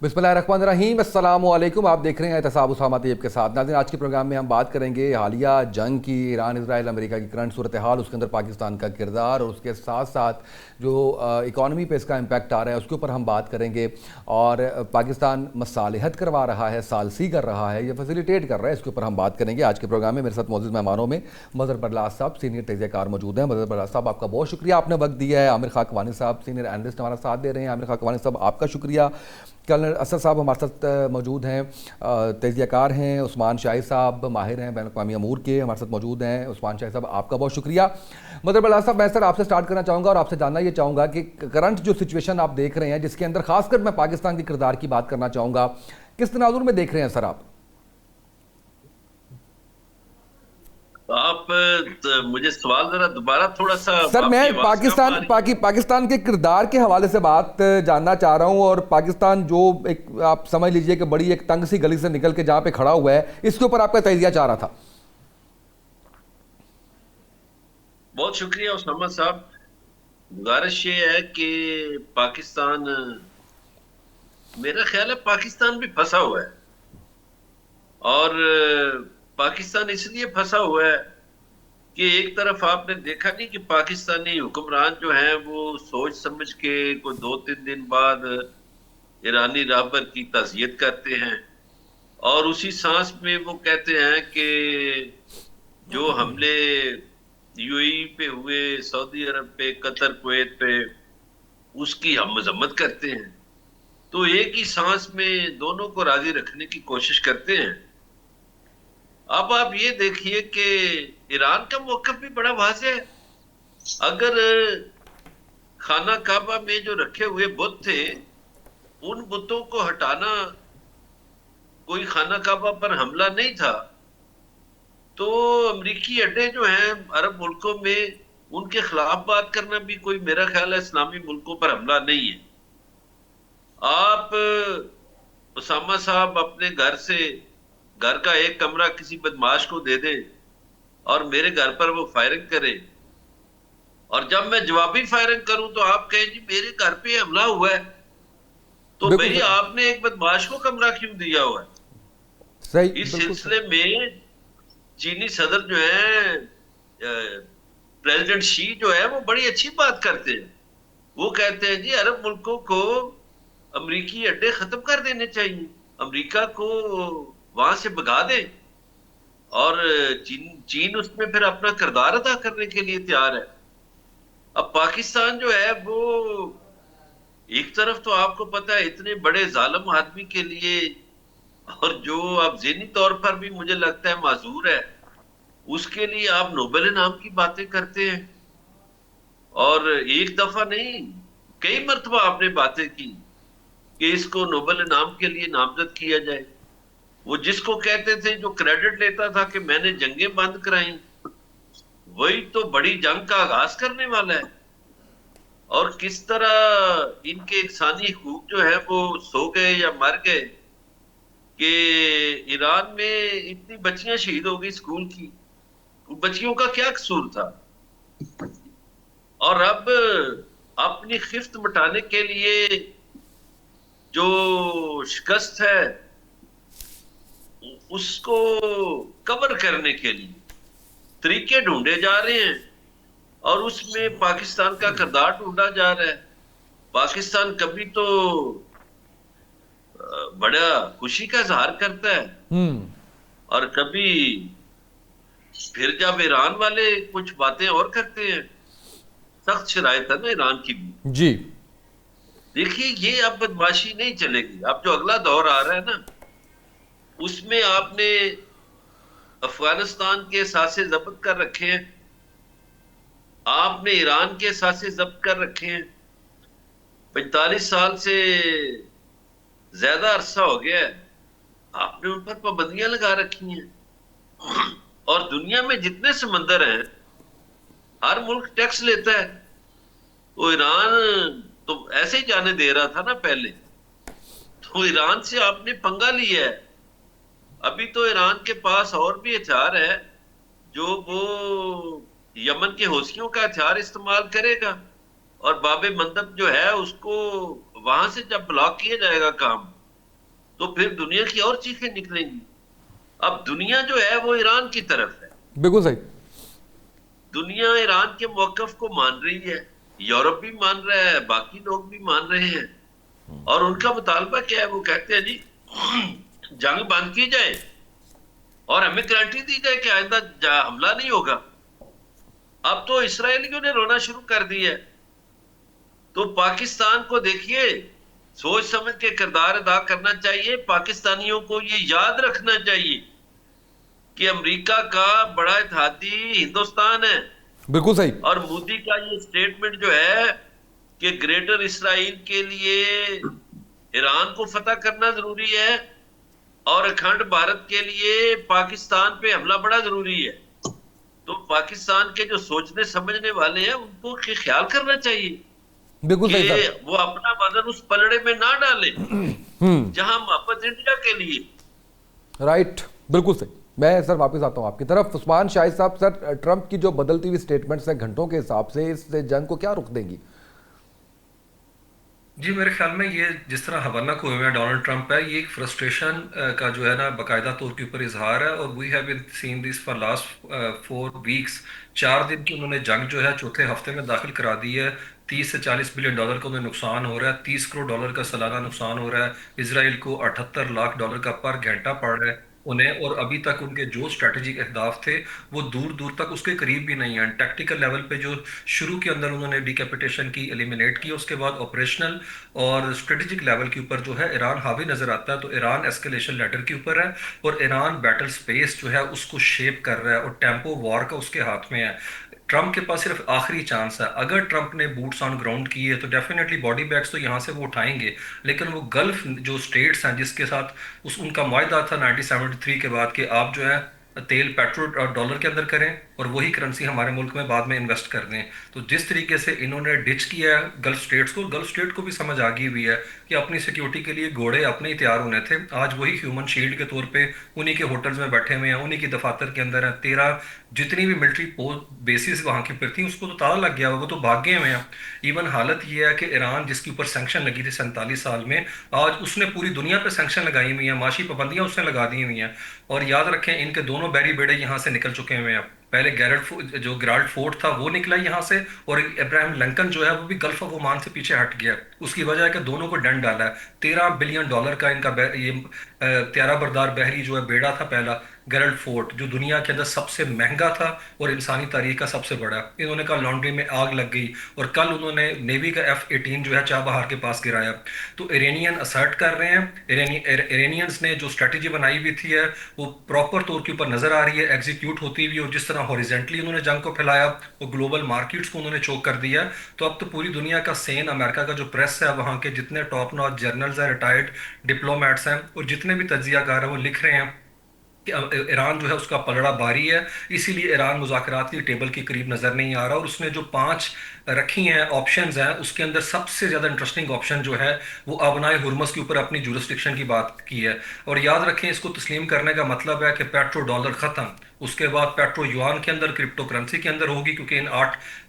बिस्मिल्लाहिर्रहमानिर्रहीम, अस्सलामुअलैकुम। आप देख रहे हैं एहतसाब उसामा तैयब के साथ। नाज़रीन, आज के प्रोग्राम में हम बात करेंगे हालिया जंग की, ईरान इसराइल अमेरिका की करंट सूरत हाल, उसके अंदर पाकिस्तान का किरदार और उसके साथ साथ जो इकॉनमी पे इसका इम्पैक्ट आ रहा है उसके ऊपर हम बात करेंगे। और पाकिस्तान मसालिहत करवा रहा है, सालसी कर रहा है या फैसिलिटेट कर रहा है, इसके ऊपर हम बात करेंगे आज के प्रोग्राम में। मेरे साथ मौजूद मेहमानों में मज़हर बरलास साहब, सीनियर तजज़ियाकार मौजूद हैं। मज़हर बरलास साहब, आपका बहुत शुक्रिया, आपने वक्त दिया है। आमिर खाकवानी साहब, सीनियर एनालिस्ट, हमारा साथ दे रहे हैं। आमिर खाकवानी साहब, आपका शुक्रिया। कर्नल असद साहब हमारे साथ मौजूद हैं, तजज़ियाकार हैं। उस्मान शाही साहब माहिर हैं बैनुल-अक़वामी अमूर के, हमारे साथ मौजूद हैं। उस्मान शाही साहब, आपका बहुत शुक्रिया। मदर बलास साहब, मैं सर आपसे स्टार्ट करना चाहूँगा और आपसे जानना ये चाहूँगा कि करंट जो सिचुएशन आप देख रहे हैं, जिसके अंदर खासकर मैं पाकिस्तान के किरदार की बात करना चाहूँगा, किस तनाजुर में देख रहे हैं सर आप? मुझे सवाल जरा दोबारा थोड़ा सा। सर मैं पाकिस्तान के किरदार के हवाले से बात जानना चाह रहा हूं, और पाकिस्तान जो एक आप समझ लीजिए कि बड़ी एक तंग सी गली से निकल के जहां पे खड़ा हुआ है, इसके ऊपर आपका तजिया चाह रहा था। बहुत शुक्रिया उस्मा साहब। गुजारिश ये है कि पाकिस्तान, मेरा ख्याल है पाकिस्तान भी फंसा हुआ है, और पाकिस्तान इसलिए फंसा हुआ है कि एक तरफ आपने देखा नहीं कि पाकिस्तानी हुक्मरान जो हैं वो सोच समझ के कोई 2-3 दिन बाद ईरानी रहबर की ताज़ियत करते हैं, और उसी सांस में वो कहते हैं कि जो हमले यूएई पे हुए, सऊदी अरब पे, कतर, कुवैत पे, उसकी हम मजम्मत करते हैं। तो एक ही सांस में दोनों को राजी रखने की कोशिश करते हैं। अब आप ये देखिए कि ईरान का मौक़िफ़ भी बड़ा वाज़ेह है। अगर खाना काबा में जो रखे हुए बुत थे, उन बुतों को हटाना कोई खाना काबा पर हमला नहीं था, तो अमरीकी अड्डे जो हैं अरब मुल्कों में, उनके खिलाफ बात करना भी कोई, मेरा ख्याल है, इस्लामी मुल्कों पर हमला नहीं है। आप उसामा साहब अपने घर का एक कमरा किसी बदमाश को दे दें और मेरे घर पर वो फायरिंग करे, और जब मैं जवाबी फायरिंग करूं तो आप कहें जी मेरे घर पे हमला हुआ है, तो भाई आपने एक बदमाश को कमरा क्यों दिया हुआ है? सही। इस सिलसिले में चीनी सदर जो है, प्रेसिडेंट शी जो है, वो बड़ी अच्छी बात करते हैं। वो कहते हैं जी अरब मुल्कों को अमरीकी अड्डे खत्म कर देने चाहिए, अमरीका को वहां से भगा दे, और चीन उसमें फिर अपना किरदार अदा करने के लिए तैयार है। अब पाकिस्तान जो है वो एक तरफ तो आपको पता है इतने बड़े जालिम आदमी के लिए, और जो अब ज़हनी तौर पर भी मुझे लगता है माजूर है, उसके लिए आप नोबेल इनाम की बातें करते हैं। और एक दफा नहीं, कई मर्तबा आपने बातें की कि इसको नोबेल इनाम के लिए नामजद किया जाए। वो जिसको कहते थे, जो क्रेडिट लेता था कि मैंने जंगें बंद कराई, वही तो बड़ी जंग का आगाज करने वाला है। और किस तरह इनके इंसानी हकूक जो है वो सो गए या मर गए कि ईरान में इतनी बच्चियां शहीद हो गई स्कूल की, बच्चियों का क्या कसूर था? और अब अपनी खिफ्त मिटाने के लिए जो शिकस्त है उसको कवर करने के लिए तरीके ढूंढे जा रहे हैं, और उसमें पाकिस्तान का किरदार ढूंढा जा रहा है। पाकिस्तान कभी तो बड़ा खुशी का इजहार करता है, और कभी फिर जब ईरान वाले कुछ बातें और करते हैं। सख्त शराइत है ना ईरान की भी जी। देखिए, ये अब बदमाशी नहीं चलेगी। अब जो अगला दौर आ रहा है ना, उसमें आपने अफगानिस्तान के सासे जब्त कर रखे हैं, आपने ईरान के सासे जब्त कर रखे हैं। 45 साल से ज्यादा अरसा हो गया है, आपने उन पर पाबंदियां लगा रखी हैं। और दुनिया में जितने समंदर हैं, हर मुल्क टैक्स लेता है। तो ईरान तो ऐसे ही जाने दे रहा था ना पहले, तो ईरान से आपने पंगा लिया है। अभी तो ईरान के पास और भी हथियार है जो वो यमन के हौसियों का हथियार इस्तेमाल करेगा, और बाबे मंदब जो है उसको वहां से जब ब्लॉक किया जाएगा काम, तो फिर दुनिया की और चीखें निकलेंगी। अब दुनिया जो है वो ईरान की तरफ है। बिल्कुल सही। दुनिया ईरान के मौकफ को मान रही है, यूरोप भी मान रहा है, बाकी लोग भी मान रहे हैं। और उनका मुतालबा क्या है? वो कहते हैं जी जंग बंद की जाए और हमें गारंटी दी जाए कि आइंदा हमला नहीं होगा। अब तो इसराइलियों ने रोना शुरू कर दिया है। तो पाकिस्तान को देखिए, सोच समझ के किरदार अदा करना चाहिए। पाकिस्तानियों को ये याद रखना चाहिए कि अमेरिका का बड़ा इत्तेहादी हिंदुस्तान है। बिल्कुल सही। और मोदी का ये स्टेटमेंट जो है कि ग्रेटर इसराइल के लिए ईरान को फतह करना जरूरी है और अखंड भारत के लिए पाकिस्तान पे हमला बड़ा जरूरी है, तो पाकिस्तान के जो सोचने समझने वाले हैं उनको ख्याल करना चाहिए बिल्कुल सही सर। कि वो अपना वजन उस पलड़े में ना डालें जहां मोहब्बत इंडिया के लिए। राइट, बिल्कुल सही। मैं सर वापस आता हूं आपकी तरफ। उस्मान शाहिद साहब, सर ट्रंप की जो बदलती हुई स्टेटमेंट्स हैं घंटों के हिसाब से, इस जंग को क्या रुख देंगी? जी, मेरे ख्याल में ये जिस तरह हवाला को हुआ डोनाल्ड ट्रंप है, ये एक फ्रस्ट्रेशन का जो है ना बाकायदा तौर के ऊपर इजहार है। और we have been seen this for last 4 weeks. 4 दिन की उन्होंने जंग जो है चौथे हफ्ते में दाखिल करा दी है। 30 से 40 बिलियन डॉलर का उन्हें नुकसान हो रहा है। 30 करोड़ डॉलर का सालाना नुकसान हो रहा है। इसराइल को 78 लाख डॉलर का पर घंटा पड़ रहा है उन्हें। और अभी तक उनके जो स्ट्रेटेजिक अहदाफ थे वो दूर दूर तक उसके करीब भी नहीं है। टैक्टिकल लेवल पे जो शुरू के अंदर उन्होंने डिकैपिटेशन की, एलिमिनेट की, उसके बाद ऑपरेशनल और स्ट्रेटेजिक लेवल के ऊपर जो है ईरान हावी नजर आता है। तो ईरान एस्केलेशन लैडर के ऊपर है और ईरान बैटल स्पेस जो है उसको शेप कर रहा है और टेम्पो वॉर का उसके हाथ में है। ट्रंप के पास सिर्फ आखिरी चांस है। अगर ट्रंप ने बूट्स ऑन ग्राउंड किए तो डेफिनेटली बॉडी बैग्स तो यहाँ से वो उठाएंगे, लेकिन वो गल्फ जो स्टेट्स हैं जिसके साथ उस उनका मुआहदा था 1973 के बाद कि आप जो है तेल पेट्रोल और डॉलर के अंदर करें और वही करेंसी हमारे मुल्क में बाद में इन्वेस्ट कर दें। तो जिस तरीके से इन्होंने डिच किया है गल्फ स्टेट्स को, गल्फ स्टेट को भी समझ आ गई हुई है कि अपनी सिक्योरिटी के लिए घोड़े अपने ही तैयार होने थे। आज वही ह्यूमन शील्ड के तौर पे उन्हीं के होटल्स में बैठे हुए हैं, उन्हीं की दफातर के अंदर है। 13 जितनी भी मिलिट्री बेसिस वहां की फिर थी उसको तो ताला लग गया हुआ, वो तो भाग गए हुए हैं। इवन हालत ये है कि ईरान जिसके ऊपर सैंक्शन लगी थी 47 साल में, आज उसने पूरी दुनिया पे सैंक्शन लगाई हुई है, माशी पाबंदियां उसने लगा दी हुई हैं। और याद रखें इनके दोनों बैरी बेड़े यहाँ से निकल चुके हुए हैं। पहले जो गिराल्ड फोर्ट था वो निकला यहाँ से, और इब्राहिम लिंकन जो है वो भी गल्फ ऑफ ओमान से पीछे हट गया। उसकी वजह है कि दोनों को दंड डाला है। 13 बिलियन डॉलर का इनका ये त्यारा बरदार बहरी जो है बेड़ा था पहला, गेरल्ड फोर्ट, जो दुनिया के अंदर सबसे महंगा था और इंसानी तारीख का सबसे बड़ा। इन्होंने कहा लॉन्ड्री में आग लग गई, और कल उन्होंने नेवी का F-18 जो है चाबहार के पास गिराया। तो इरानियन असर्ट कर रहे हैं। इरानियंस ने जो स्ट्रेटेजी बनाई हुई थी है वो प्रॉपर तौर के ऊपर नजर आ रही है, एग्जीक्यूट होती हुई। और जिस तरह हॉरिजेंटली उन्होंने जंग को फैलाया और ग्लोबल मार्केट्स को उन्होंने चोक कर दिया। तो अब तो पूरी दुनिया का सेन, अमेरिका का जो प्रेस है, वहाँ के जितने टॉप नॉच जर्नल्स हैं, रिटायर्ड डिप्लोमेट्स हैं, और जितने भी तज्जियाकार हैं वो लिख रहे हैं कि ईरान जो है उसका पलड़ा भारी है। इसीलिए ईरान मुज़ाकरात की टेबल के करीब नजर नहीं आ रहा। और उसने जो 5 रखी हैं ऑप्शंस हैं, उसके अंदर सबसे ज्यादा इंटरेस्टिंग ऑप्शन जो है वो अबनाए हुर्मस के ऊपर अपनी जुरिस्डिक्शन की बात की है। और याद रखें इसको तस्लीम करने का मतलब है कि पेट्रो डॉलर खत्म, उसके बाद पेट्रो युआन के अंदर, क्रिप्टो करेंसी के अंदर होगी, क्योंकि इन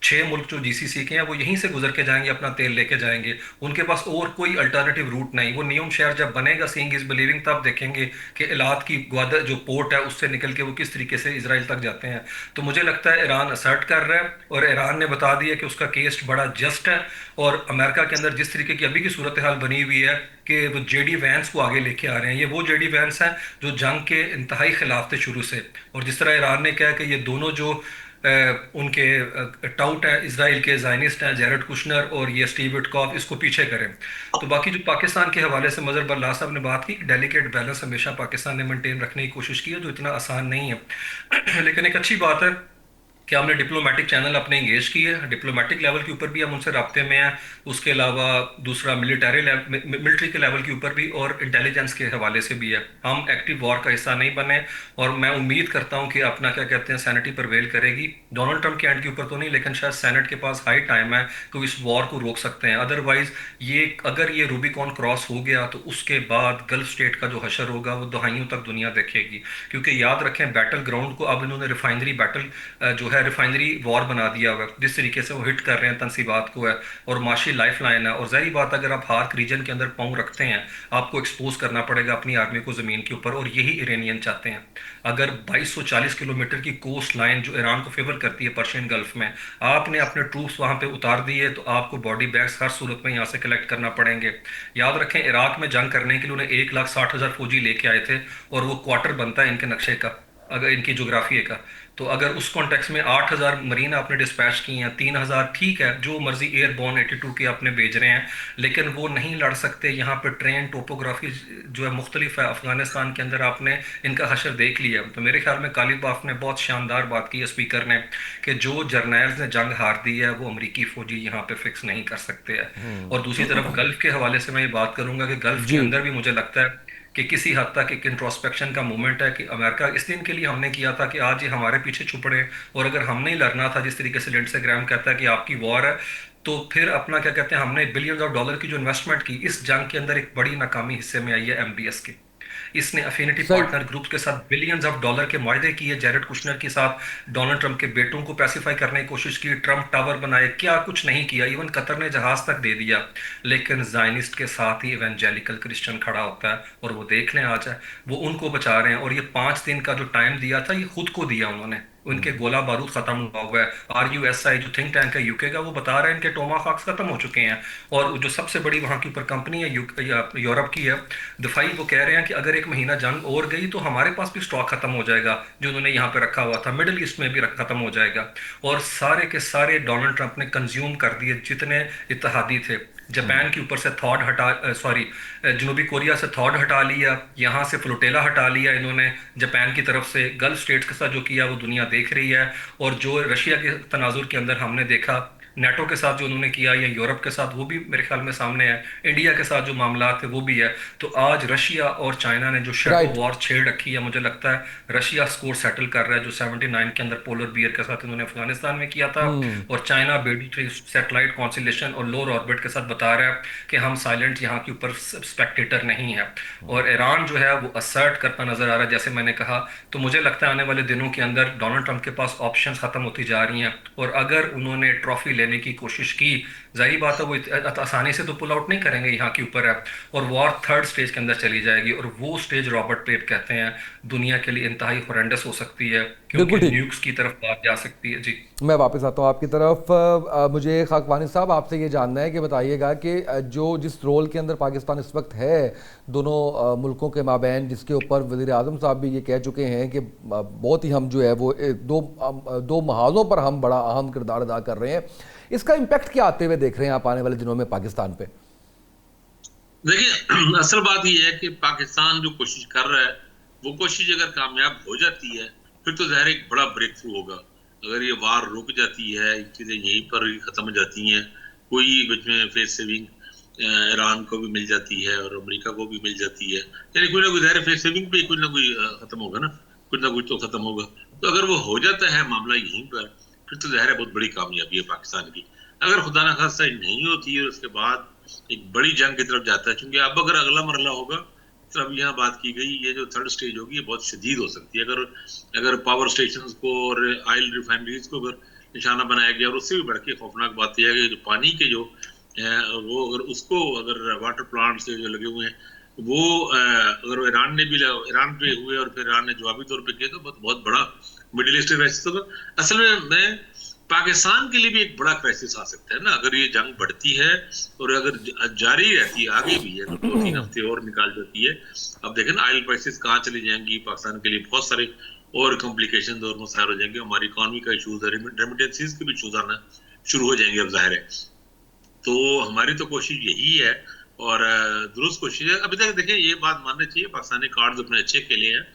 6 मुल्क जो GCC के हैं वो यहीं से गुजर के जाएंगे, अपना तेल लेके जाएंगे। उनके पास और कोई अल्टरनेटिव रूट नहीं। वो नियम शहर जब बनेगा, सीइंग इज बिलीविंग, तब देखेंगे कि इलात की ग्वादर जो पोर्ट है उससे निकल के वो किस तरीके से इसराइल तक जाते हैं। तो मुझे लगता है ईरान असर्ट कर रहा है, और ईरान ने बता दिया कि उसका केस बड़ा जस्ट है। और अमेरिका के अंदर जिस तरीके की अभी की सूरत हाल बनी हुई है कि वो JD वैंस को आगे लेके आ रहे हैं, ये वो JD वैंस हैं जो जंग के इंतहाई खिलाफ थे शुरू से। और जिस तरह ईरान ने कहा कि ये दोनों जो उनके टाउट है इसराइल के ज़ायनिस्ट हैं, जैरेड कुशनर और ये स्टीव विटकॉफ, इसको पीछे करें। तो बाकी जो पाकिस्तान के हवाले से मजहर बल्ला साहब ने बात की, डेलिकेट बैलेंस हमेशा पाकिस्तान ने मेंटेन रखने की कोशिश की है, जो इतना आसान नहीं है लेकिन एक अच्छी बात है कि हमने डिप्लोमेटिक चैनल अपने इंगेज किए, डिप्लोमेटिक लेवल के ऊपर भी हम उनसे राब्ते में हैं। उसके अलावा दूसरा मिलिट्री के लेवल के ऊपर भी और इंटेलिजेंस के हवाले से भी है। हम एक्टिव वॉर का हिस्सा नहीं बने, और मैं उम्मीद करता हूं कि अपना क्या कहते हैं सैनिटी प्रिवेल करेगी। डोनाल्ड ट्रंप के एंड के ऊपर तो नहीं, लेकिन शायद सेनेट के पास हाई टाइम है कि इस वॉर को रोक सकते हैं। अदरवाइज ये अगर ये रूबिकॉन क्रॉस हो गया तो उसके बाद गल्फ स्टेट का जो हशर होगा वो दहाइयों तक दुनिया देखेगी। क्योंकि याद रखें, बैटल ग्राउंड को अब इन्होंने रिफाइनरी बैटल जो है रिफाइनरी वॉर बना दिया हुआ है। जिस तरीके से वो हिट कर रहे हैं तनसीबात को है, और माशी लाइफ लाइन है। और जाहिर बात, अगर आप हार्क रीजन के अंदर पाँव रखते हैं, आपको एक्सपोज करना पड़ेगा अपनी आर्मी को ज़मीन के ऊपर, और यही इरानियन चाहते हैं। अगर 2240 किलोमीटर की कोस्ट लाइन जो ईरान को फेवर करती है पर्शियन गल्फ में, आपने अपने ट्रूप्स वहां पे उतार दिए, तो आपको बॉडी बैग्स हर सूरत में यहाँ से कलेक्ट करना पड़ेंगे। याद रखें, इराक में जंग करने के लिए उन्हें 1,60,000 फौजी लेके आए थे, और वो क्वार्टर बनता है इनके नक्शे का, अगर इनकी जोग्राफी का। तो अगर उस कॉन्टेक्स्ट में 8,000 मरीन आपने डिस्पैच की हैं, 3,000 ठीक है, जो मर्जी एयरबॉर्न 82 के आपने भेज रहे हैं, लेकिन वो नहीं लड़ सकते। यहाँ पे ट्रेन टोपोग्राफी जो है मुख्तलिफ है। अफगानिस्तान के अंदर आपने इनका हशर देख लिया। तो मेरे ख्याल में कालिबाफ ने बहुत शानदार बात की है, स्पीकर ने, कि जो जर्नैल्स ने जंग हार दी है वो अमरीकी फौजी यहाँ पे फिक्स नहीं कर सकते हैं। और दूसरी तरफ गल्फ के हवाले से मैं ये बात करूंगा कि गल्फ के जी। अंदर भी मुझे लगता है कि किसी हद तक एक इंट्रोस्पेक्शन का मूवमेंट है, कि अमेरिका इस दिन के लिए हमने किया था कि आज ये हमारे पीछे छुप रहे हैं, और अगर हमने ही लड़ना था, जिस तरीके से लिंडसे ग्राहम कहता है कि आपकी वॉर है, तो फिर अपना क्या कहते हैं, हमने बिलियंस ऑफ डॉलर की जो इन्वेस्टमेंट की इस जंग के अंदर, एक बड़ी नाकामी हिस्से में आई है एमबीएस की। इसने अफिनिटी सही। पार्टनर ग्रुप्स के साथ बिलियंस ऑफ डॉलर के मुआहदे किए, जेरेड कुशनर के साथ डोनाल्ड ट्रंप के बेटों को पैसिफाई करने की कोशिश की, ट्रंप टावर बनाए, क्या कुछ नहीं किया, इवन कतर ने जहाज तक दे दिया। लेकिन जायनिस्ट के साथ ही इवेंजेलिकल क्रिश्चियन खड़ा होता है, और वो देख लें आज है, वो उनको बचा रहे हैं। और ये 5 दिन का जो टाइम दिया था, ये खुद को दिया उन्होंने। उनके गोला बारूद खत्म हुआ हुआ है। RUSI जो थिंक टैंक है यूके का, वो बता रहे हैं इनके टोमाहॉक्स खत्म हो चुके हैं। और जो सबसे बड़ी वहां की ऊपर कंपनी है यूरोप की है, दफाई, वो कह रहे हैं कि अगर एक महीना जंग और गई तो हमारे पास भी स्टॉक खत्म हो जाएगा जो उन्होंने यहाँ पे रखा हुआ था, मिडिल ईस्ट में भी खत्म हो जाएगा। और सारे के सारे डोनाल्ड ट्रंप ने कंज्यूम कर दिए जितने इत्तेहादी थे। जापान के ऊपर से थॉड हटा, सॉरी, जनूबी कोरिया से थॉड हटा लिया, यहाँ से फ्लोटेला हटा लिया इन्होंने जापान की तरफ से। गल्फ स्टेट्स के साथ जो किया वो दुनिया देख रही है। और जो रशिया के तनाजुर के अंदर हमने देखा, नेटो के साथ जो उन्होंने किया, या यूरोप के साथ, वो भी मेरे ख्याल में सामने है। इंडिया के साथ जो मामला थे वो भी है। तो आज रशिया और चाइना ने जो शेडो राइट। वॉर छेड़ रखी है, मुझे लगता है रशिया स्कोर सेटल कर रहा है, जो 79 के अंदर पोलर बियर के साथ इन्होंने अफगानिस्तान में किया था। और चाइना बेडी थ्री सैटेलाइट कॉन्सिलेशन और लोअर ऑर्बिट के साथ बता रहा है कि हम साइलेंट यहाँ के ऊपर स्पेक्टेटर नहीं है। और ईरान जो है वो असर्ट करता नजर आ रहा है, जैसे मैंने कहा। तो मुझे लगता है आने वाले दिनों के अंदर डोनाल्ड ट्रंप के पास ऑप्शंस खत्म होती जा रही हैं। और अगर उन्होंने ट्रॉफी लेने की कोशिश की, जाहिर बात है वो आसानी से तो पुल आउट नहीं करेंगे यहाँ के ऊपर है। और वॉर थर्ड स्टेज के अंदर चली जाएगी, और वो स्टेज रॉबर्ट पेप कहते हैं दुनिया के लिए इंतहाई हॉरेंडस हो सकती है, क्योंकि बिल्कुल ठीक। न्यूक्स की तरफ बात जा सकती है। जी। मैं वापस आता हूँ आपकी तरफ। मुझे खाकवानी साहब आपसे ये जानना है कि बताइएगा कि जो जिस रोल के अंदर पाकिस्तान इस वक्त है दोनों मुल्कों के माबैन, जिसके ऊपर वज़ीर आज़म साहब भी ये कह चुके हैं कि बहुत ही हम जो है वो दो महाजों पर हम बड़ा अहम किरदार अदा कर रहे हैं, इसका इम्पैक्ट क्या आते हुए देख रहे हैं आप आने वाले दिनों में पाकिस्तान पे? देखिए, असल बात यह है कि पाकिस्तान जो कोशिश कर रहा है, वो कोशिश अगर कामयाब हो जाती है, फिर तो ज़ाहिर एक बड़ा ब्रेक थ्रू होगा। अगर ये वार रुक जाती है, चीज़ें यहीं पर ही ख़त्म हो जाती हैं, कोई बीच में फेस सेविंग ईरान को भी मिल जाती है और अमेरिका को भी मिल जाती है, यानी कोई ना कोई ज़ाहिर फेस सेविंग पे कुछ ना कोई ख़त्म होगा ना, कुछ ना कुछ तो ख़त्म होगा। तो अगर वो हो जाता है मामला यहीं पर, फिर तो ज़ाहिर है बहुत बड़ी कामयाबी है पाकिस्तान की। अगर खुदा न खास्ता नहीं होती है, उसके बाद एक बड़ी जंग की तरफ जाता है, क्योंकि अब अगर अगला मरला होगा, तो अब यहाँ बात की गई, ये जो थर्ड स्टेज होगी ये बहुत शदीद हो सकती है। अगर पावर स्टेशन को और ऑयल रिफाइनरीज को अगर निशाना बनाया गया, और उससे भी बढ़ के खौफनाक बात यह है कि जो पानी के जो वो अगर उसको अगर वाटर प्लांट से जो लगे हुए हैं, वो अगर ईरान पे हुए और फिर ईरान ने जवाबी तौर पे किया, तो बहुत बड़ा मिडिल ईस्ट क्राइसिस होगा। असल में मैं पाकिस्तान के लिए भी एक बड़ा क्राइसिस आ सकता है ना, अगर ये जंग बढ़ती है और अगर जारी रहती है, आगे भी है, 2-3 हफ्ते और निकाल जाती है। अब देखें ना, ऑयल प्राइसेस कहाँ चली जाएंगी, पाकिस्तान के लिए बहुत सारे और कॉम्प्लिकेशन और मसाइल हो जाएंगे, हमारी इकॉनमी का इशूज, रेमिटेंसीज के भी इशूज आना शुरू हो जाएंगे। अब जाहिर है, तो हमारी तो कोशिश यही है, और दुरुस्त कोशिश है। अभी तक देखिए, ये बात माननी चाहिए, पाकिस्तानी कार्ड्स अपने अच्छे खेले हैं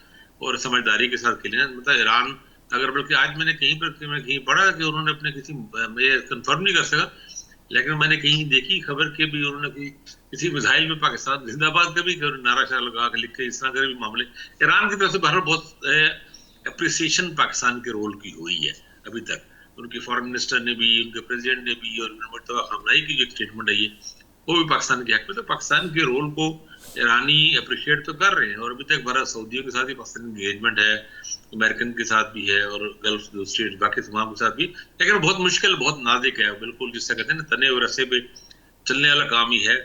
और समझदारी के साथ खेले हैं। मतलब ईरान अगर बल्कि आज मैंने कहीं पढ़ा कि उन्होंने अपने किसी, मैं कंफर्म नहीं कर सका, लेकिन मैंने कहीं देखी खबर के भी उन्होंने किसी मिसाइल में पाकिस्तान जिंदाबाद का भी नारा शारा लगा के लिखे, इस तरह के भी मामले ईरान की तरफ से बहरहाल बहुत अप्रिसिएशन पाकिस्तान के रोल की हुई है अभी तक। उनके फॉरेन मिनिस्टर ने भी, उनके प्रेसिडेंट ने भी, और मुर्तजा खामनाई की जो स्टेटमेंट है ये, वो भी पाकिस्तान के हक में, तो पाकिस्तान के रोल को ईरानी अप्रिशिएट तो कर रहे हैं। और अभी तक बड़ा सऊदियों के साथ ही पाकिस्तान एंगेजमेंट है, अमेरिकन के साथ भी है, और गल्फ स्टेट बाकी तमाम के साथ भी, लेकिन बहुत मुश्किल, बहुत नाजुक है, बिल्कुल जिससे कहते हैं ना तने और रस्से पे चलने वाला काम ही है।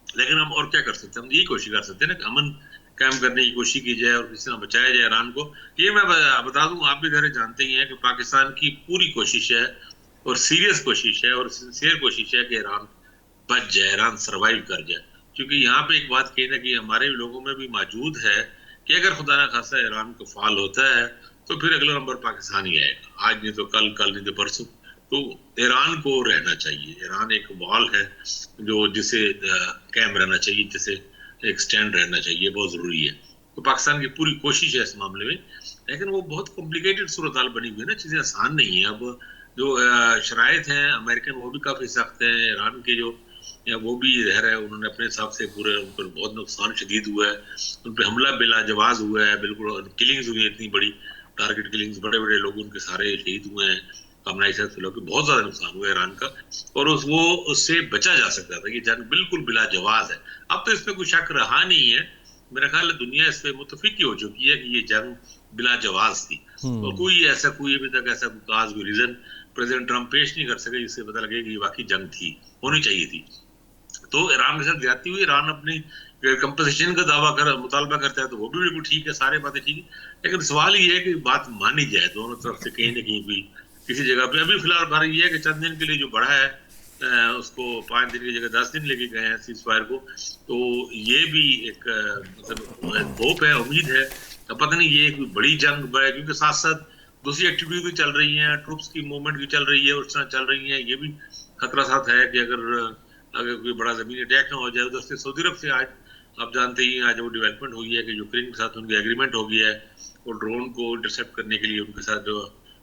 लेकिन हम और क्या कर सकते हैं, हम यही कोशिश कर सकते हैं ना कि अमन कायम करने की कोशिश की जाए और किस तरह बचाया जाए ईरान को। ये मैं बता दूं, आप भी धैर्य जानते ही हैं कि पाकिस्तान की पूरी कोशिश है और सीरियस कोशिश है और सिंसियर कोशिश है कि ईरान बच जाए, ईरान सर्वाइव कर जाए। क्योंकि यहाँ पे एक बात कहना कि हमारे लोगों में भी मौजूद है कि अगर खुदा ना खासा ईरान को फाल होता है तो फिर अगला नंबर पाकिस्तान ही आएगा, आज नहीं तो कल, कल नहीं तो परसों। तो ईरान को रहना चाहिए, ईरान एक वॉल है जो जिसे कायम रहना चाहिए, जिसे एक स्टैंड रहना चाहिए, बहुत जरूरी है। तो पाकिस्तान की पूरी कोशिश है इस मामले में, लेकिन वो बहुत कॉम्प्लिकेटेड सूरत हाल बनी हुई है ना, चीजें आसान नहीं है। अब जो शराइत हैं अमेरिकन, वो भी काफी सख्त हैं, ईरान के जो वो भी रह रहे हैं, उन्होंने अपने हिसाब से पूरे, उन पर बहुत नुकसान शदीद हुआ है, उन पर हमला बिला जवाज हुआ है, बिल्कुल किलिंग्स हुई है, इतनी बड़ी टारगेट किलिंग्स, बड़े बड़े लोग उनके सारे शहीद हुए हैं, कामनाई से लोग, बहुत ज्यादा नुकसान हुआ है ईरान का। और वो उससे बचा जा सकता था, ये जंग बिल्कुल बिला जवाज है। अब तो इसमें कोई शक रहा नहीं है, मेरा ख्याल है दुनिया इससे मुतफिक हो चुकी है कि ये जंग बिला जवाज थी। और कोई अभी तक ऐसा कोई रीजन प्रेसिडेंट ट्रंप पेश नहीं कर सके जिससे पता लगे कि वाकई जंग थी, होनी चाहिए थी। तो ईरान के साथ ज्यादती हुई, ईरान अपनी कंपोजिशन का मुतालबा करता है, तो वो भी बिल्कुल ठीक है, सारे बातें ठीक है। लेकिन सवाल ये है कि बात मानी जाए दोनों तरफ से, कहीं ना कहीं भी किसी जगह पे। अभी फिलहाल बात ये है कि चंद दिन के लिए जो बढ़ा है, उसको 5 दिन की जगह 10 दिन लेके गए हैं सीज फायर को, तो ये भी एक मतलब होप है, उम्मीद है। अब पता नहीं ये एक बड़ी जंग बढ़े, क्योंकि साथ साथ दूसरी एक्टिविटी भी चल रही है, ट्रूप्स की मूवमेंट भी चल रही है, उस तरह चल रही है। ये भी खतरा साथ है कि अगर कोई बड़ा जमीनी अटैक ना हो जाए उधर से। सऊदी अरब से आज आप जानते ही, आज वो डेवलपमेंट हुई है कि यूक्रेन के साथ उनकी एग्रीमेंट हो गया है, और ड्रोन को इंटरसेप्ट करने के लिए उनके साथ जो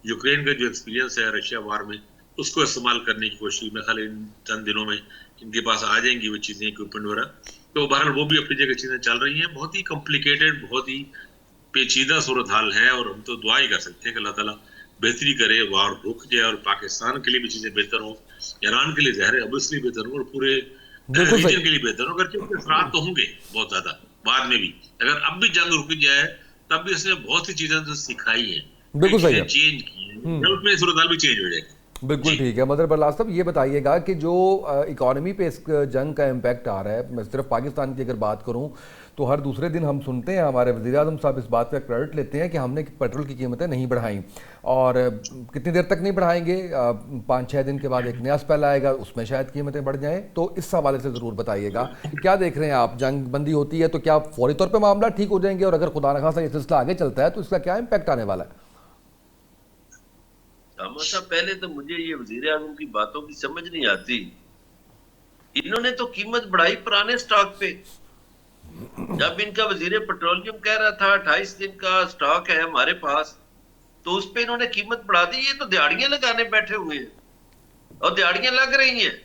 यूक्रेन का जो एक्सपीरियंस है रशिया वार में, उसको इस्तेमाल करने की कोशिश में खाली इन चंद दिनों में इनके पास आ जाएंगी वो चीजें, इक्विपमेंट वगैरह। तो बहरहाल वो भी अपनी जगह चीजें चल रही हैं। बहुत ही कॉम्प्लिकेटेड, बहुत ही पेचीदा सूरत हाल है, और हम तो दुआ ही कर सकते हैं कि अल्लाह ताला बेहतरी करे, वार रुक जाए और पाकिस्तान के लिए भी चीजें बेहतर हो, ईरान के लिए ज़ाहिर है ऑब्वियसली बेहतर हो, और पूरे रीजन के लिए बेहतर हो। अगर क्योंकि असरात तो होंगे बहुत ज्यादा बाद में भी, अगर अब भी जंग रुक जाए तब भी इसने बहुत सी चीजें तो सिखाई है, बिल्कुल सही है, चेंज की है, में सूरत हाल भी चेंज हो जाएगा। बिल्कुल ठीक है। मदर बरलास साहब, ये बताइएगा कि जो इकॉनमी पे इस जंग का इम्पैक्ट आ रहा है, मैं सिर्फ पाकिस्तान की अगर बात करूं तो हर दूसरे दिन हम सुनते हैं, हमारे वज़ीर आज़म साहब इस बात का क्रेडिट लेते हैं कि हमने पेट्रोल की कीमतें नहीं बढ़ाई, और कितनी देर तक नहीं बढ़ाएंगे, 5-6 दिन के बाद एक नया स्पेल आएगा, उसमें शायद कीमतें बढ़ जाएं। तो इस हवाले से ज़रूर बताइएगा, क्या देख रहे हैं आप? जंग बंदी होती है तो क्या फौरी तौर पर मामला ठीक हो जाएंगे, और अगर खुदा न खासा ये सिलसिला आगे चलता है तो इसका क्या इम्पैक्ट आने वाला है? पहले तो मुझे ये वजीर आजम की बातों की समझ नहीं आती। इन्होंने तो कीमत बढ़ाई पुराने स्टॉक पे। जब इनका वजीर पेट्रोलियम कह रहा था 28 दिन का स्टॉक है हमारे पास, तो उस पे इन्होंने कीमत बढ़ा दी। ये तो दिहाड़ियां लगाने बैठे हुए हैं, और दिहाड़ियां लग रही हैं।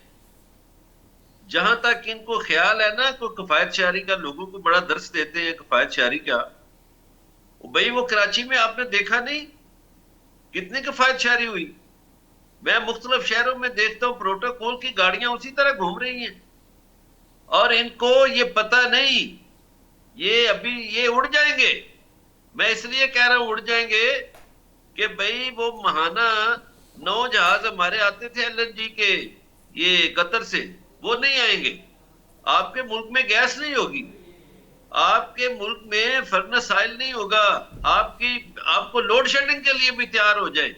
जहां तक इनको ख्याल है ना, कोई किफायत शहरी का, लोगों को बड़ा दर्श देते हैं किफायत शहरी का। भाई वो कराची में आपने देखा नहीं कितनी किफायत शहरी हुई? मैं मुख्तलिफ शहरों में देखता हूँ प्रोटोकॉल की गाड़ियां उसी तरह घूम रही हैं, और इनको ये पता नहीं, ये अभी ये उड़ जाएंगे। मैं इसलिए कह रहा हूं उड़ जाएंगे कि भाई वो महाना 9 जहाज हमारे आते थे LNG के, ये कतर से, वो नहीं आएंगे। आपके मुल्क में गैस नहीं होगी, आपके मुल्क में फर्नेस ऑयल नहीं होगा, आपको लोड शेडिंग के लिए भी तैयार हो जाए।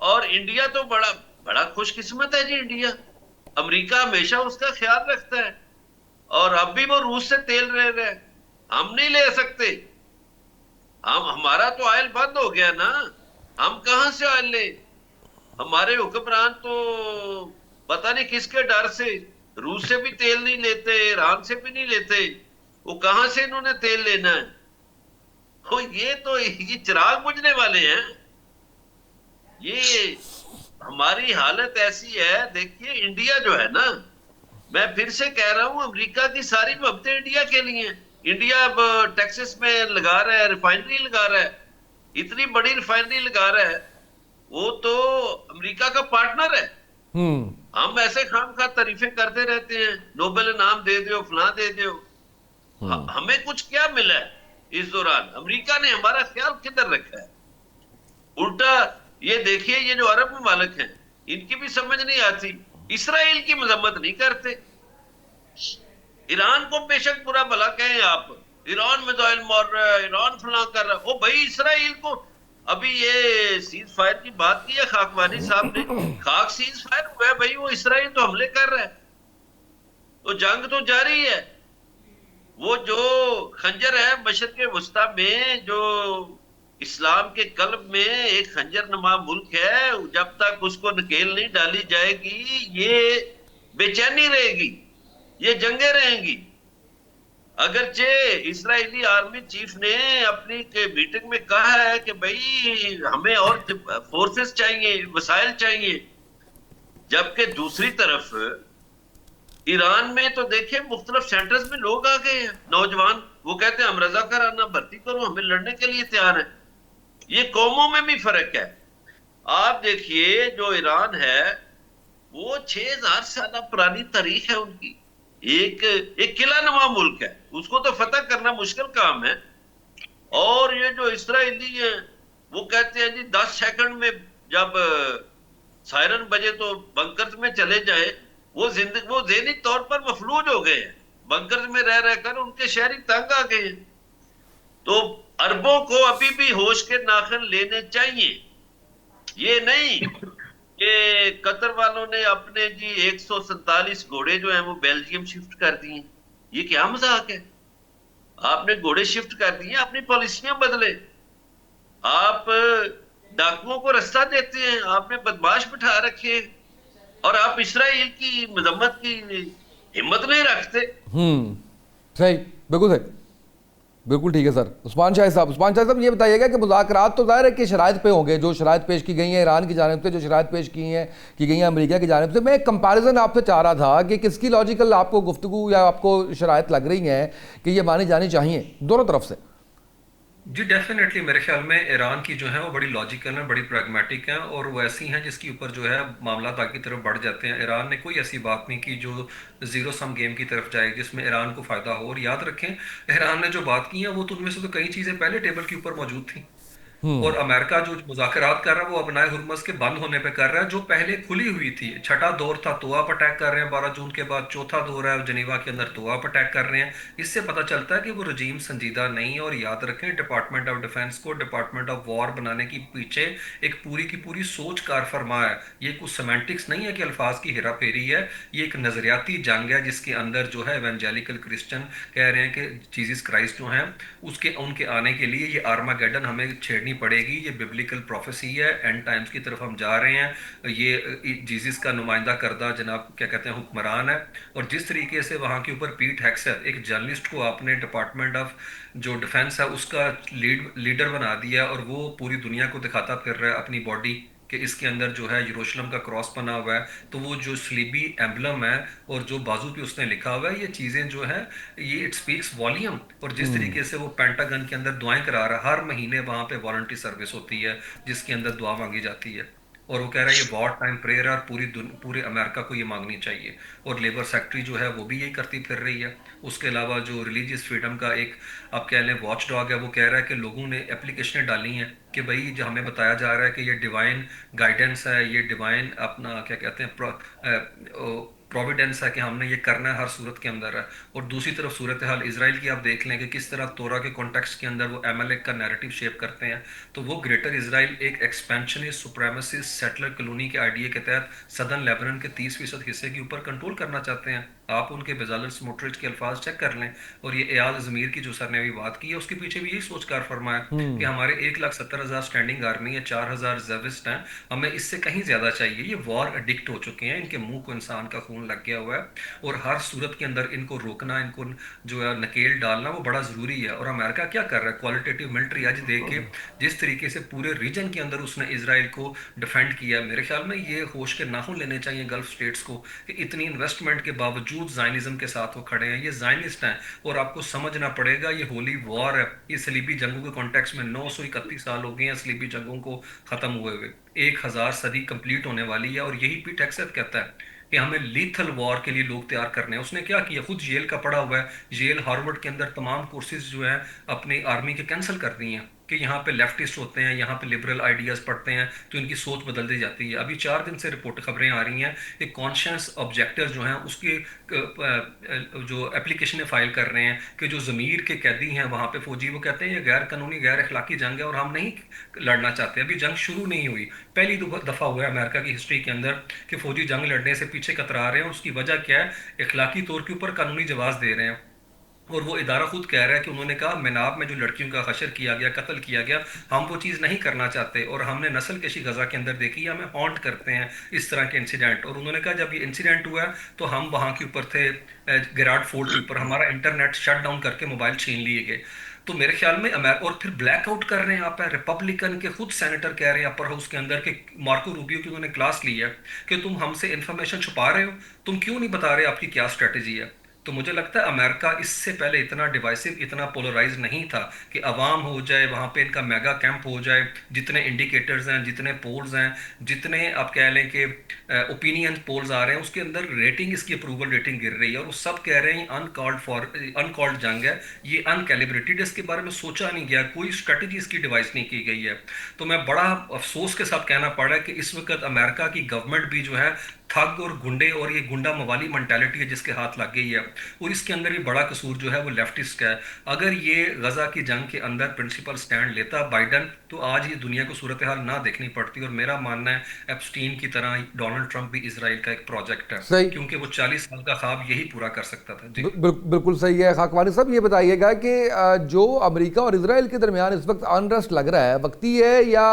और इंडिया तो बड़ा बड़ा खुशकिस्मत है जी। इंडिया, अमेरिका हमेशा उसका ख्याल रखता है, और अब भी वो रूस से तेल ले रहे हैं, हम नहीं ले सकते। हमारा तो ऑयल बंद हो गया ना, हम कहां से ऑयल ले? हमारे हुक्मरान तो पता नहीं किसके डर से रूस से भी तेल नहीं लेते, ईरान से भी नहीं लेते। वो कहां से इन्होंने तेल लेना है? ये चिराग बुझने वाले हैं। ये हमारी हालत ऐसी है। देखिए इंडिया जो है ना, मैं फिर से कह रहा हूं, अमेरिका की सारी मोहब्बतें इंडिया के लिए हैं। इंडिया अब टेक्सास में लगा रहा है, रिफाइनरी लगा रहा है, इतनी बड़ी रिफाइनरी लगा रहा है। वो तो अमेरिका का पार्टनर है। हम्म। हम ऐसे खामखा तारीफें करते रहते हैं, नोबेल इनाम दे दो, फलां दे दो। हमें कुछ क्या मिला है इस दौरान? अमेरिका ने हमारा ख्याल किधर रखा है? उल्टा ये देखिए, ये जो अरब ममालिक हैं, इनकी भी समझ नहीं आती। इसराइल की मजम्मत नहीं करते। ईरान को बेशक बुरा भला कहें आप, ईरान मिसाइल मार रहा है, ईरान फलां कर रहा है, ओ भाई इसराइल को अभी ये सीज फायर की बात की है खाकवानी साहब ने, खाक सीज फायर हुआ है भाई, वो इसराइल तो हमले कर रहा है, तो जंग तो जारी है। वो जो खंजर है मशरिक वस्ता में, जो इस्लाम के कल्ब में एक खंजर नुमा मुल्क है, जब तक उसको नकेल नहीं डाली जाएगी, ये बेचैनी रहेगी, ये जंगे रहेंगी। अगरचे इजरायली आर्मी चीफ ने अपनी मीटिंग में कहा है कि भाई हमें और फोर्सेस चाहिए, वसाइल चाहिए, जबकि दूसरी तरफ ईरान में तो देखिए मुख्तलिफ सेंटर्स में लोग आ गए हैं, नौजवान, वो कहते हैं हम रजाकाराना भर्ती करो, हमें लड़ने के लिए तैयार है। ये कौमों में भी फर्क है। आप देखिए जो ईरान है वो 6000 साल पुरानी तारीख है उनकी, एक एक किला नुमा मुल्क है, उसको तो फतह करना मुश्किल काम है। और ये जो इसराइली है वो कहते हैं जी 10 सेकंड में जब सायरन बजे तो बंकर्स में चले जाए। वो जिंदगी, वो ज़हनी तौर पर मफलूज हो गए हैं, बंकर्स में रह रहकर उनके शहरी तंग आ गए हैं। तो अरबों को अभी भी होश के नाखन लेने चाहिए। ये नहीं कि कतर वालों ने अपने जी 147 घोड़े जो हैं वो बेल्जियम शिफ्ट कर दिए। ये क्या मजाक है? आपने घोड़े शिफ्ट कर दिए, अपनी पॉलिसियां बदले। आप डाकुओं को रास्ता देते हैं, आपने बदमाश बिठा रखे हैं, और आप इसराइल की मजम्मत की हिम्मत नहीं रखते। सही, बिल्कुल सही, बिल्कुल ठीक है सर। उस्मान शाह साहब ये बताइएगा कि मुज़ाकरात तो ज़ाहिर है कि शराइत पे होंगे, जो शराइत पेश की गई हैं ईरान की जानिब से, जो शराइत पेश की गई हैं अमेरिका की जानिब से। मैं एक कंपैरिजन आपसे चाह रहा था कि किसकी लॉजिकल आपको गुफ्तगू या आपको शराइत लग रही हैं कि ये मानी जानी चाहिए दोनों तरफ से? जी डेफिनेटली मेरे ख्याल में ईरान की जो है वो बड़ी लॉजिकल है, बड़ी प्रैग्मेटिक है, और वो ऐसी हैं जिसके ऊपर जो है मामला आगे की तरफ बढ़ जाते हैं। ईरान ने कोई ऐसी बात नहीं की जो जीरो सम गेम की तरफ जाएगी जिसमें ईरान को फायदा हो। और याद रखें, ईरान ने जो बात की है वो तो उनमें से तो कई चीज़ें पहले टेबल के ऊपर मौजूद थी। और अमेरिका जो मुज़ाकरात कर रहा है वो अपनाए हुर्मस के बंद होने पे कर रहा है, जो पहले खुली हुई थी। छठा दौर था, तोआ पर अटैक कर रहे हैं 12 जून के बाद, चौथा दौर है जनीवा के अंदर, तोआ पर अटैक कर रहे हैं। इससे पता चलता है कि वो रजीम संजीदा नहीं है। और याद रखें, डिपार्टमेंट ऑफ डिफेंस को डिपार्टमेंट ऑफ वॉर बनाने की पीछे एक पूरी की पूरी सोच कार फरमा है। ये कुछ सेमेंटिक्स नहीं है कि अल्फाज की हेरा फेरी है, ये एक नजरियाती जंग है जिसके अंदर जो है एवेंजेलिकल क्रिश्चियन कह रहे हैं कि जीसस क्राइस्ट जो हैं उसके उनके आने के लिए ये आर्मागेडन हमें छेड़नी पड़ेगी। ये बिब्लिकल प्रोफेसी है, एंड टाइम्स की तरफ हम जा रहे हैं। ये जीसस का नुमाइंदा करदा जनाब क्या कहते हैं हुक्मरान है। और जिस तरीके से वहाँ के ऊपर पीट हेक्सेट, एक जर्नलिस्ट को आपने डिपार्टमेंट ऑफ जो डिफेंस है उसका लीडर बना दिया, और वो पूरी दुनिया को दिखाता फिर रहा है अपनी बॉडी कि इसके अंदर जो है यरूशलेम का क्रॉस बना हुआ है। तो वो जो स्लीबी एम्बलम है और जो बाजू पे उसने लिखा हुआ है, ये चीज़ें जो है ये इट स्पीक्स वॉल्यूम। और जिस तरीके से वो पेंटागन के अंदर दुआएं करा रहा है, हर महीने वहाँ पे वॉलंटरी सर्विस होती है जिसके अंदर दुआ मांगी जाती है। और वो कह रहा है ये वॉर टाइम प्रेयर है और पूरे अमेरिका को ये मांगनी चाहिए। और लेबर सेक्रेटरी जो है वो भी यही करती फिर रही है। उसके अलावा जो रिलीजियस फ्रीडम का एक आप कह लें वॉच डॉग है, वो कह रहा है कि लोगों ने एप्लीकेशनें डाली हैं कि भाई जो हमें बताया जा रहा है कि ये डिवाइन गाइडेंस है, ये डिवाइन अपना क्या कहते हैं प्रोविडेंस है कि हमने ये करना है हर सूरत के अंदर है। और दूसरी तरफ सूरत हाल इसराइल की आप देख लें कि किस तरह तोरा के कॉन्टेक्स्ट के अंदर वो एमएलए का नैरेटिव शेप करते हैं। तो वो ग्रेटर इसराइल एक एक्सपेंशनिस्ट सुप्रेमेसिस्ट सेटलर कॉलोनी के आइडिया के तहत सदर्न लेबनान के 30% हिस्से के ऊपर कंट्रोल करना चाहते हैं। आप उनके बेजालर स्मोट्रिच के अल्फाज चेक कर लें। और ये एयाज ज़मीर की जो सर ने अभी बात की है उसके पीछे भी यही सोच कार फरमाया कि हमारे 1,70,000 स्टैंडिंग आर्मी है, 4,000 रिजर्विस्ट हैं, हमें इससे कहीं ज़्यादा चाहिए। ये वॉर एडिक्ट हो चुके हैं, इनके मुंह को इंसान का खून खून लग गया हुआ है, और हर सूरत के अंदर इनको रोकना, इनको जो है नकेल डालना वो बड़ा ज़रूरी है। और अमेरिका क्या कर रहा है, क्वालिटेटिव मिलिट्री आज देख के जिस तरीके से पूरे रीजन के अंदर उसने इसराइल को डिफेंड किया, मेरे ख्याल में ये होश के नाखून लेने चाहिए गल्फ स्टेट्स को कि इतनी इन्वेस्टमेंट के बावजूद ज़ायनिज़्म के साथ वो खड़े हैं, ये ज़ायनिस्ट हैं। और आपको समझना पड़ेगा ये होली वॉर है, ये सलीबी जंगों के कॉन्टेक्स्ट में 931 साल हो गए हैं सलीबी जंगों को ख़त्म हुए हुए, 1000 सदी कंप्लीट होने वाली है। और यही पीट हेगसेथ कहता है कि हमें लीथल वॉर के लिए लोग तैयार करने हैं। उसने क्या किया, खुद येल का पढ़ा हुआ है, येल हार्वर्ड के अंदर तमाम कोर्सेज जो है अपनी आर्मी के कैंसिल कर दी हैं कि यहाँ पे लेफ्टिस्ट होते हैं, यहाँ पे लिबरल आइडियाज़ पढ़ते हैं तो इनकी सोच बदल दी जाती है। अभी 4 दिन से रिपोर्ट खबरें आ रही हैं कि कॉन्शियस ऑब्जेक्टर जो हैं उसके जो एप्लीकेशन फाइल कर रहे हैं कि जो ज़मीर के कैदी हैं वहाँ पे फौजी, वो कहते हैं ये गैर कानूनी गैर अखलाकी जंग है और हम नहीं लड़ना चाहते। अभी जंग शुरू नहीं हुई, पहली दफ़ा हुआ है अमेरिका की हिस्ट्री के अंदर कि फौजी जंग लड़ने से पीछे कतरा रहे हैं। उसकी वजह क्या है, अखलाकी तौर के ऊपर कानूनी जवाब दे रहे हैं। और वो इदारा खुद कह रहा है कि उन्होंने कहा मेनाब में जो लड़कियों का हशर किया गया, कत्ल किया गया, हम वो चीज़ नहीं करना चाहते और हमने नस्ल कशी गज़ा के अंदर देखी है, हमें हॉन्ट करते हैं इस तरह के इंसिडेंट। और उन्होंने कहा जब ये इंसिडेंट हुआ तो हम वहाँ के ऊपर थे, गिराड फोर्ट के ऊपर, हमारा इंटरनेट शट डाउन करके मोबाइल छीन लिए गए। तो मेरे ख्याल में और फिर ब्लैकआउट कर रहे हैं आप, रिपब्लिकन के खुद सेनेटर कह रहे हैं अपर हाउस के अंदर कि मार्को रूबियो की उन्होंने क्लास ली है कि तुम हमसे इंफॉर्मेशन छुपा रहे हो, तुम क्यों नहीं बता रहे आपकी क्या स्ट्रेटेजी है। तो मुझे लगता है अमेरिका इससे पहले इतना डिवाइसिव, इतना पोलराइज नहीं था कि अवाम हो जाए वहाँ पे इनका मेगा कैंप हो जाए, जितने इंडिकेटर्स हैं, जितने पोल्स हैं, जितने आप कह लें कि ओपिनियन पोल्स आ रहे हैं, उसके अंदर रेटिंग, इसकी अप्रूवल रेटिंग गिर रही है। और वो सब कह रहे हैं अनकॉल्ड जंग है, ये अनकैलिब्रेटेड, इसके बारे में सोचा नहीं गया, कोई स्ट्रेटजी इसकी डिवाइस नहीं की गई है। तो मैं बड़ा अफसोस के साथ कहना पड़ रहा है कि इस वक्त अमेरिका की गवर्नमेंट भी जो है ठग और गुंडे और ये गुंडा मवाली मेंटालिटी है जिसके हाथ लग गई है। और इसके अंदर भी बड़ा कसूर जो है वो लेफ्टिस्ट का है। अगर ये गजा की जंग के अंदर प्रिंसिपल स्टैंड लेता बाइडन तो आज ये दुनिया को सूरत हाल ना देखनी पड़ती। और मेरा मानना है एप्स्टीन की तरह डोनाल्ड ट्रंप भी इसराइल का एक प्रोजेक्ट है, सही। क्योंकि वो 40 साल का ख्वाब यही पूरा कर सकता था। जी बिल्कुल सही है। खाकवानी साहब ये बताइएगा कि जो अमेरिका और इसराइल के दरमियान इस वक्त अनरेस्ट लग रहा है, वक्ती है या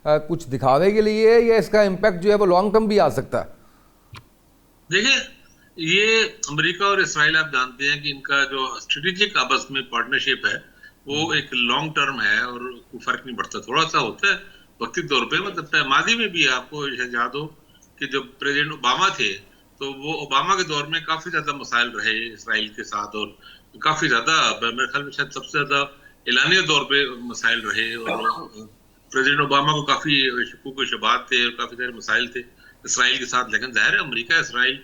कुछ दिखावे के लिए, या इसका इम्पैक्ट जो है वो लॉन्ग टर्म भी आ सकता है? देखिए, ये अमेरिका और इसराइल आप जानते हैं कि इनका जो स्ट्रेटेजिक आपस में पार्टनरशिप है वो एक लॉन्ग टर्म है और कोई फर्क नहीं पड़ता। थोड़ा सा होता है वक्ती तौर पे, मतलब माजी में भी आपको याद हो कि जब प्रेसिडेंट ओबामा थे तो वो ओबामा के दौर में काफी ज्यादा मसाइल रहे इसराइल के साथ, और काफी ज्यादा, मेरे ख्याल में शायद सबसे ज्यादा एलानिया तौर पे मसाइल रहे। और प्रेसिडेंट ओबामा को काफी शकूक शबात थे और काफी सारे मसाइल थे इसराइल के साथ। लेकिन जाहिर है अमेरिका इसराइल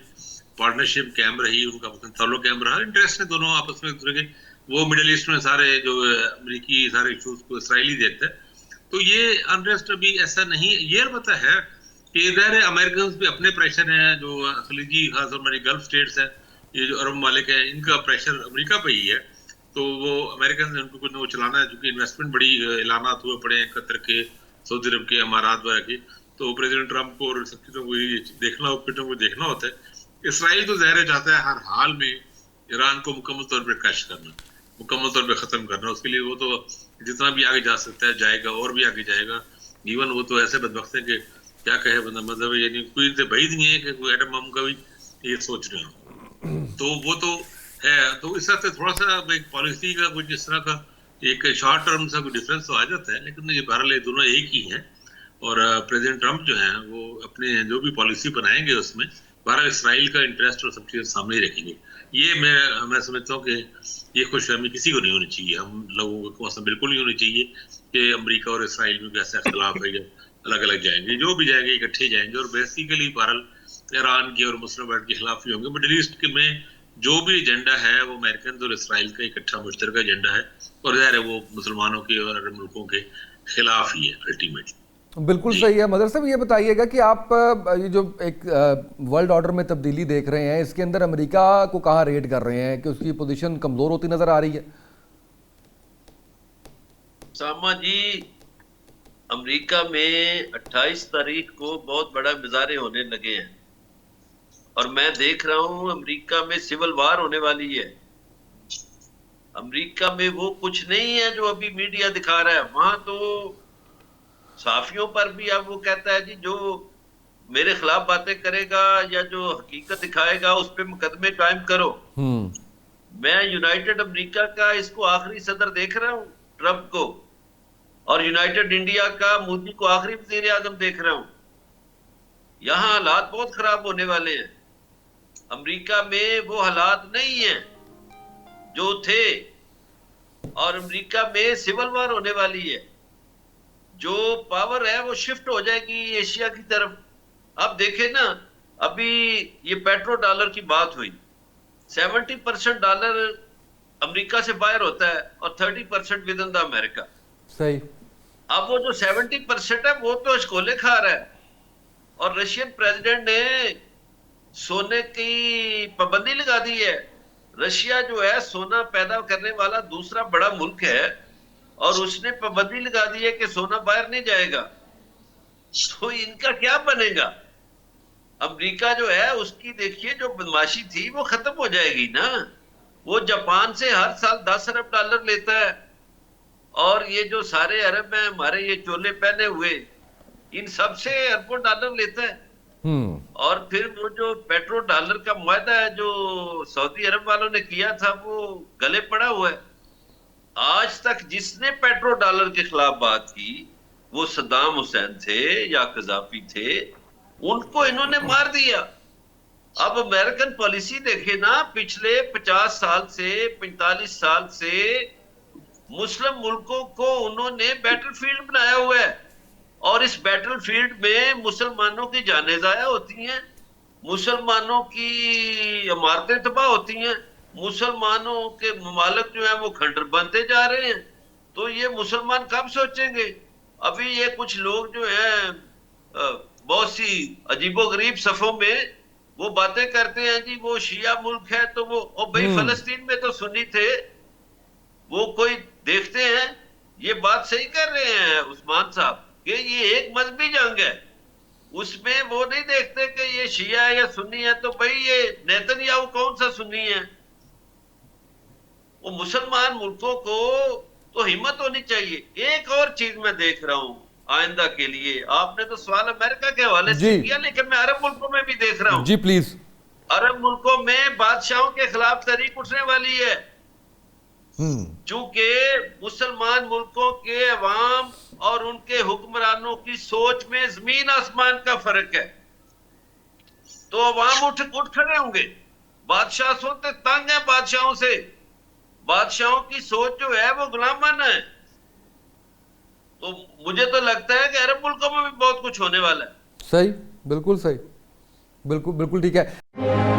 पार्टनरशिप कायम रही, उनका ताल्लुक कायम रहा, इंटरेस्ट है दोनों आपस में एक दूसरे के। वो मिडिल ईस्ट में सारे जो अमेरिकी सारे इशूज को इसराइली देखते हैं। तो ये अनरेस्ट अभी ऐसा नहीं, ये पता है कि इधर अमेरिकन भी अपने प्रेशर हैं, जो खलीजी खास हमारी गल्फ स्टेट्स हैं, ये जो अरब मालिक है, इनका प्रेशर अमेरिका पे ही है। तो वो अमेरिकन उनको कुछ वो चलाना है, क्योंकि इन्वेस्टमेंट बड़ी ऐलानात हुए पड़े हैं कतर के, सऊदी अरब के, अमारात वगैरह के। तो प्रेसिडेंट ट्रंप को और सब चीजों को देखना होता है। इसराइल तो ज़ाहिर चाहता है हर हाल में ईरान को मुकम्मल तौर पर क्रश करना, मुकम्मल तौर पे खत्म करना। उसके लिए वो तो जितना भी आगे जा सकता है जाएगा और भी आगे जाएगा। इवन वो तो ऐसे बदबख्त है कि क्या कहे बंदा, मतलब यानी कोई इनसे बईद नहीं है कि कोई एटम बम का भी ये सोच रहे हो। तो वो तो है। तो इस तरह से थोड़ा सा एक पॉलिसी का कुछ इस तरह का एक शॉर्ट टर्म सा कोई डिफरेंस तो आ जाता है, लेकिन ये बहरहाल दोनों एक ही हैं। और प्रेसिडेंट ट्रंप जो है वो अपने जो भी पॉलिसी बनाएंगे उसमें बहरहाल इसराइल का इंटरेस्ट और सब चीज़ें सामने ही रखेंगे। ये मैं समझता हूँ कि ये खुशफहमी किसी को नहीं होनी चाहिए, हम लोगों को मतलब बिल्कुल नहीं होनी चाहिए कि अमेरिका और इसराइल में कैसा इख्तिलाफ है, अलग अलग जाएंगे, जो भी जाएंगे इकट्ठे जाएंगे। और बेसिकली बहरहाल ईरान के और मुस्लिम वर्ल्ड के खिलाफ ही होंगे। मिडिल ईस्ट में जो भी एजेंडा है वो अमेरिकन और इसराइल का इकट्ठा मुश्तरका एजेंडा है, और ज़ाहिर है वो मुसलमानों के और अरब मुल्कों के खिलाफ ही है अल्टीमेटली। बिल्कुल सही है। मदर साहब ये बताइएगा कि आप ये जो एक वर्ल्ड ऑर्डर में तब्दीली देख रहे हैं, इसके अंदर अमेरिका को कहाँ रेट कर रहे हैं कि उसकी पोजीशन कमजोर होती नजर आ रही है? सामा जी, अमेरिका में 28 तारीख को बहुत बड़ा मुजाहरे होने लगे हैं और मैं देख रहा हूं अमेरिका में सिविल वार होने वाली है। अमेरिका में वो कुछ नहीं है जो अभी मीडिया दिखा रहा है। वहां तो साफियों पर भी अब वो कहता है जी जो मेरे खिलाफ बातें करेगा या जो हकीकत दिखाएगा उस पर मुकदमे कायम करो। मैं यूनाइटेड अमेरिका का इसको आखिरी सदर देख रहा हूं, ट्रंप को, और यूनाइटेड इंडिया का मोदी को आखिरी वजीर आजम देख रहा हूं। यहां हालात बहुत खराब होने वाले हैं। अमेरिका में वो हालात नहीं है जो थे, और अमेरिका में सिविल वार होने वाली है। जो पावर है वो शिफ्ट हो जाएगी एशिया की तरफ। अब देखें ना, अभी ये पेट्रो डॉलर की बात हुई, 70% डॉलर अमेरिका से बाहर होता है और 30% विद इन द अमेरिका। सही। अब वो जो 70% है वो तो इश्कोले खा रहा है, और रशियन प्रेसिडेंट ने सोने की पाबंदी लगा दी है। रशिया जो है सोना पैदा करने वाला दूसरा बड़ा मुल्क है, और उसने पाबंदी लगा दी है कि सोना बाहर नहीं जाएगा। तो इनका क्या बनेगा? अमेरिका जो है उसकी देखिए जो बदमाशी थी वो खत्म हो जाएगी ना। वो जापान से हर साल 10 अरब डॉलर लेता है, और ये जो सारे अरब हैं हमारे ये चोले पहने हुए, इन सब से अरबों डॉलर लेता है। और फिर वो जो पेट्रो डॉलर का मुआहदा है जो सऊदी अरब वालों ने किया था वो गले पड़ा हुआ है। आज तक जिसने पेट्रो डॉलर के खिलाफ बात की वो सद्दाम हुसैन थे या कजाफी थे, उनको इन्होंने मार दिया। अब अमेरिकन पॉलिसी देखे ना, पिछले 50 साल से 45 साल से मुस्लिम मुल्कों को उन्होंने बैटलफील्ड बनाया हुआ है, और इस बैटलफील्ड में मुसलमानों की जानें जाया होती हैं, मुसलमानों की इमारतें तबाह होती हैं, मुसलमानों के ममालिक जो है वो खंडर बनते जा रहे हैं। तो ये मुसलमान कब सोचेंगे? अभी ये कुछ लोग जो हैं बहुत सी अजीबोगरीब सफों में वो बातें करते हैं जी वो शिया मुल्क है, तो वो और भाई फलस्तीन में तो सुन्नी थे, वो कोई देखते हैं? ये बात सही कर रहे हैं उस्मान साहब कि ये एक मजहबी जंग है, उसमें वो नहीं देखते कि ये शिया है या सुन्नी है। तो भाई ये नेतन्याहू कौन सा सुन्नी है? वो मुसलमान मुल्कों को तो हिम्मत होनी चाहिए। एक और चीज मैं देख रहा हूं आइंदा के लिए, आपने तो सवाल अमेरिका के हवाले से किया, लेकिन मैं अरब मुल्कों में भी देख रहा हूं। जी प्लीज। अरब मुल्कों में बादशाहों के खिलाफ तहरीक उठने वाली है, चूंकि मुसलमान मुल्कों के अवाम और उनके हुक्मरानों की सोच में जमीन आसमान का फर्क है। तो अवाम उठ खड़े होंगे। बादशाह सोते तंग है बादशाहों से, बादशाहों की सोच जो है वो गुलामाना है। तो मुझे तो लगता है कि अरब मुल्कों में भी बहुत कुछ होने वाला है। सही, बिल्कुल सही, बिल्कुल बिल्कुल ठीक है।